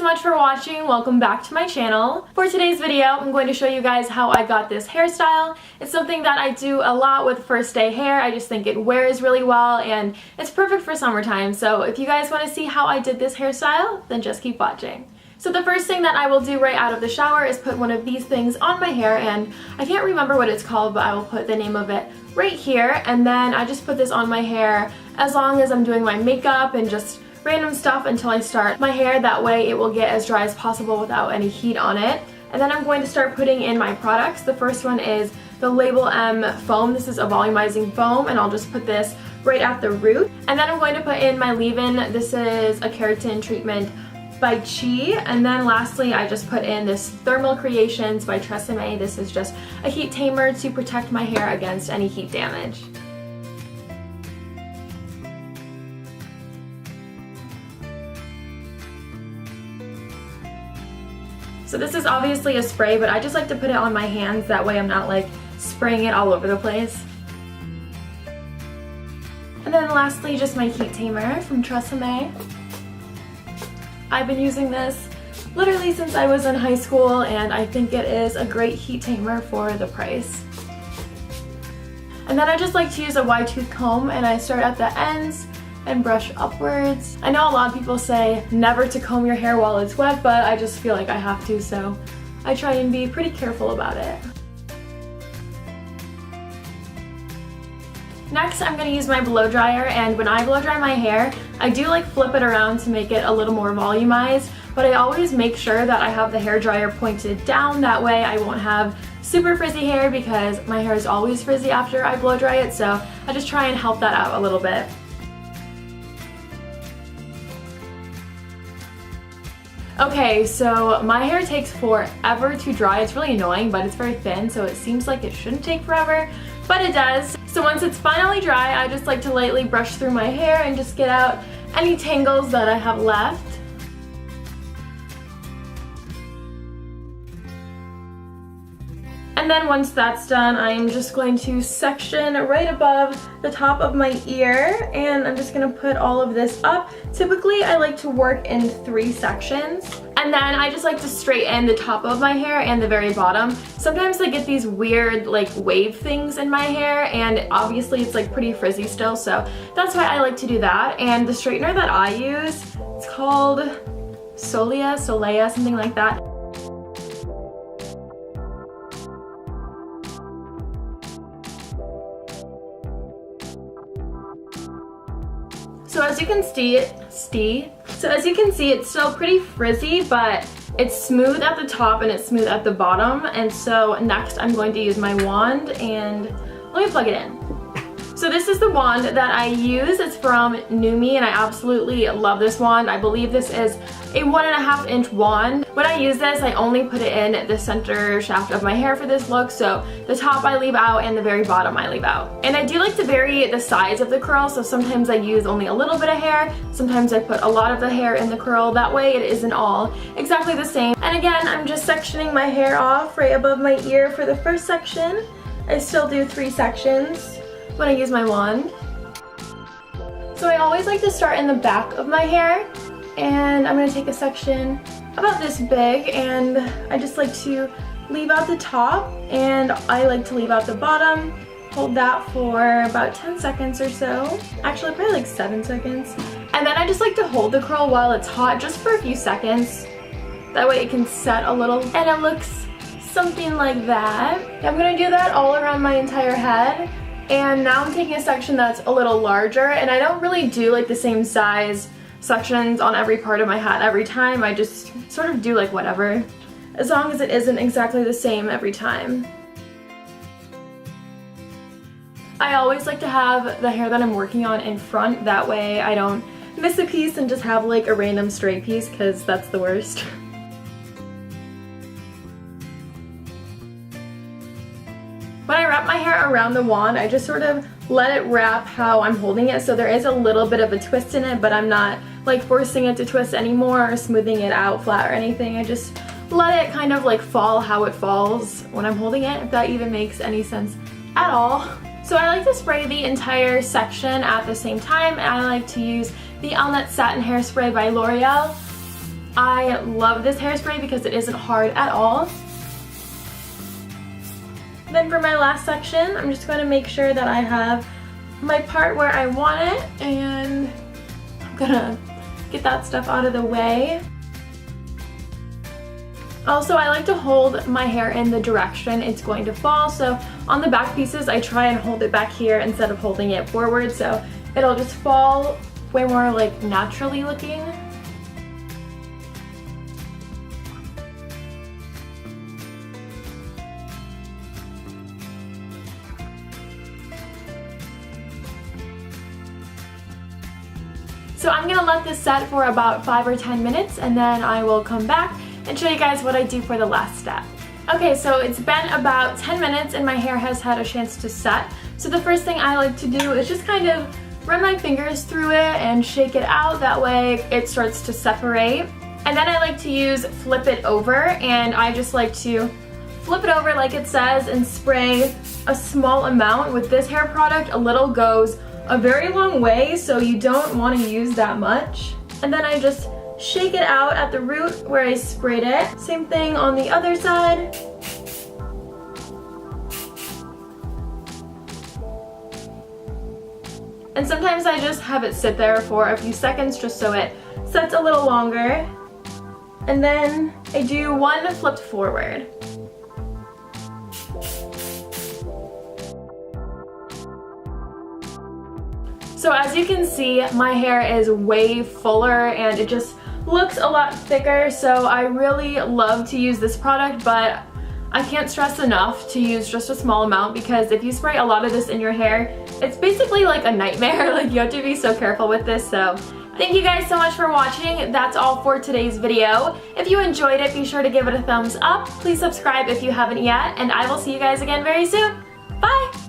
much for watching. Welcome back to my channel. For today's video, I'm going to show you guys how I got this hairstyle. It's something that I do a lot with first day hair. I just think it wears really well and it's perfect for summertime. So if you guys want to see how I did this hairstyle, then just keep watching. So the first thing that I will do right out of the shower is put one of these things on my hair, and I can't remember what it's called, but I will put the name of it right here. And then I just put this on my hair as long as I'm doing my makeup and just random stuff until I start my hair. That way it will get as dry as possible without any heat on it. And then I'm going to start putting in my products. The first one is the Label M foam. This is a volumizing foam, and I'll just put this right at the root. And then I'm going to put in my leave-in. This is a keratin treatment by Chi. And then lastly, I just put in this Thermal Creations by Tresemme. This is just a heat tamer to protect my hair against any heat damage. So this is obviously a spray, but I just like to put it on my hands. That way I'm not like spraying it all over the place. And then lastly, just my heat tamer from Tresemme. I've been using this literally since I was in high school, and I think it is a great heat tamer for the price. And then I just like to use a wide tooth comb, and I start at the ends and brush upwards. I know a lot of people say never to comb your hair while it's wet, but I just feel like I have to, so I try and be pretty careful about it. Next, I'm going to use my blow dryer, and when I blow dry my hair, I do like flip it around to make it a little more volumized, but I always make sure that I have the hair dryer pointed down. That way I won't have super frizzy hair, because my hair is always frizzy after I blow dry it, so I just try and help that out a little bit. Okay, so my hair takes forever to dry. It's really annoying, but it's very thin, so it seems like it shouldn't take forever, but it does. So once it's finally dry, I just like to lightly brush through my hair and just get out any tangles that I have left. And then once that's done, I'm just going to section right above the top of my ear, and I'm just gonna put all of this up. Typically, I like to work in 3 sections. And then I just like to straighten the top of my hair and the very bottom. Sometimes I get these weird like wave things in my hair, and obviously it's like pretty frizzy still, so that's why I like to do that. And the straightener that I use, it's called Solea, something like that. So as you can see, it's still pretty frizzy, but it's smooth at the top and it's smooth at the bottom. And so next I'm going to use my wand, and let me plug it in. So this is the wand that I use. It's from Numi, and I absolutely love this wand. I believe this is a 1.5 inch wand. When I use this, I only put it in the center shaft of my hair for this look, so the top I leave out and the very bottom I leave out. And I do like to vary the size of the curl, so sometimes I use only a little bit of hair, sometimes I put a lot of the hair in the curl. That way it isn't all exactly the same. And again, I'm just sectioning my hair off right above my ear for the first section. I still do 3 sections when I use my wand. So I always like to start in the back of my hair, and I'm going to take a section about this big, and I just like to leave out the top, and I like to leave out the bottom. Hold that for about 10 seconds or so. Actually, probably like 7 seconds. And then I just like to hold the curl while it's hot, just for a few seconds. That way it can set a little, and it looks something like that. I'm going to do that all around my entire head. And now I'm taking a section that's a little larger, and I don't really do like the same size sections on every part of my hat every time. I just sort of do like whatever, as long as it isn't exactly the same every time. I always like to have the hair that I'm working on in front. That way I don't miss a piece and just have like a random stray piece, because that's the worst. When I wrap my hair around the wand, I just sort of let it wrap how I'm holding it, so there is a little bit of a twist in it, but I'm not like forcing it to twist anymore or smoothing it out flat or anything. I just let it kind of like fall how it falls when I'm holding it, if that even makes any sense at all. So I like to spray the entire section at the same time, and I like to use the All Net Satin Hairspray by L'Oreal. I love this hairspray because it isn't hard at all. Then for my last section, I'm just going to make sure that I have my part where I want it, and I'm gonna get that stuff out of the way. Also, I like to hold my hair in the direction it's going to fall, so on the back pieces I try and hold it back here instead of holding it forward, so it'll just fall way more like naturally looking. So I'm gonna let this set for about 5 or 10 minutes, and then I will come back and show you guys what I do for the last step. Okay, so it's been about 10 minutes and my hair has had a chance to set. So the first thing I like to do is just kind of run my fingers through it and shake it out. That way it starts to separate. And then I like to use flip it over, and I just like to flip it over like it says and spray a small amount. With this hair product, a little goes a very long way, so you don't want to use that much. And then I just shake it out at the root where I sprayed it. Same thing on the other side. And sometimes I just have it sit there for a few seconds just so it sets a little longer. And then I do one flipped forward. So as you can see, my hair is way fuller and it just looks a lot thicker, so I really love to use this product, but I can't stress enough to use just a small amount, because if you spray a lot of this in your hair, it's basically like a nightmare. Like, you have to be so careful with this. So thank you guys so much for watching. That's all for today's video. If you enjoyed it, be sure to give it a thumbs up. Please subscribe if you haven't yet, and I will see you guys again very soon. Bye!